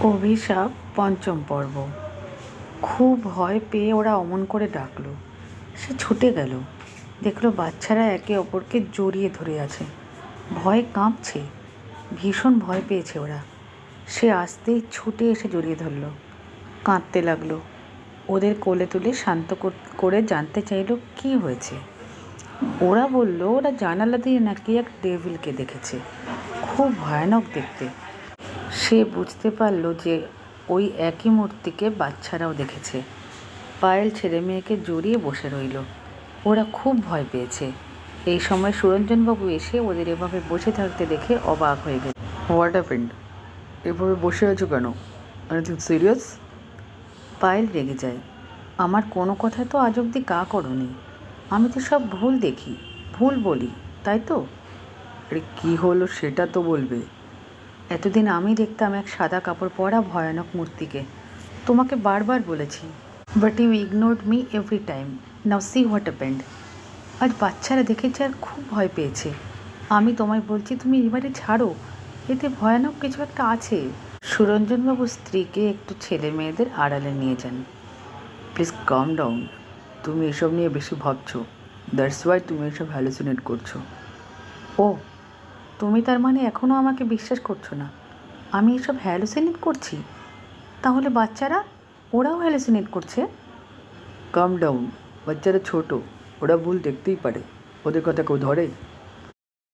অভিশাপ পঞ্চম পর্ব। খুব ভয় পেয়ে ওরা অমন করে ডাকলো। সে ছুটে গেল, দেখলো বাচ্চারা একে অপরকে জড়িয়ে ধরে আছে, ভয়ে কাঁপছে। ভীষণ ভয় পেয়েছে ওরা। সে আসতেই ছুটে এসে জড়িয়ে ধরল, কাঁদতে লাগলো। ওদের কোলে তুলে শান্ত করে জানতে চাইলো কি হয়েছে। ওরা বলল ওরা জানালা দিয়ে নাকি এক ডেভিলকে দেখেছে, খুব ভয়ানক দেখতে। সে বুঝতে পারল যে ওই একই মূর্তিকে বাচ্চারাও দেখেছে। পায়েল ছেলে মেয়েকে জড়িয়ে বসে রইল। ওরা খুব ভয় পেয়েছে। এই সময় সুরঞ্জনবাবু এসে ওদের এভাবে বসে থাকতে দেখে অবাক হয়ে গেল। What happened? এভাবে বসে আছো কেন? Anything serious? পায়েল রেগে যায়। আমার কোনো কথা তো আজ অবধি গা করনি। আমি তো সব ভুল দেখি, ভুল বলি, তাই তো? আরে কী হলো সেটা তো বলবে। এতদিন আমি দেখতাম এক সাদা কাপড় পরা ভয়ানক মূর্তিকে। তোমাকে বারবার বলেছি, but you ignored me every time. Now see what happened. আজ বাচ্চারা দেখেছে আর খুব ভয় পেয়েছে। আমি তোমায় বলছি তুমি এবারে ছাড়ো, এতে ভয়ানক কিছু একটা আছে। সুরঞ্জনবাবু স্ত্রীকে একটু ছেলে মেয়েদের আড়ালে নিয়ে যান। Please calm down. তুমি এসব নিয়ে বেশি ভাবছো, দ্যাটস ওয়াই তুমি এসব হ্যালুসিনেট করছো। ও, তুমি তার মানে এখনও আমাকে বিশ্বাস করছো না আমি এসব হ্যালুসিনেট করছি? তাহলে বাচ্চারা, ওরাও হ্যালুসিনেট করছে? কাম ডাউন। বাচ্চারা ছোট, ওরা ভুল দেখতেই পারে। ওদের কথা কেউ ধরে?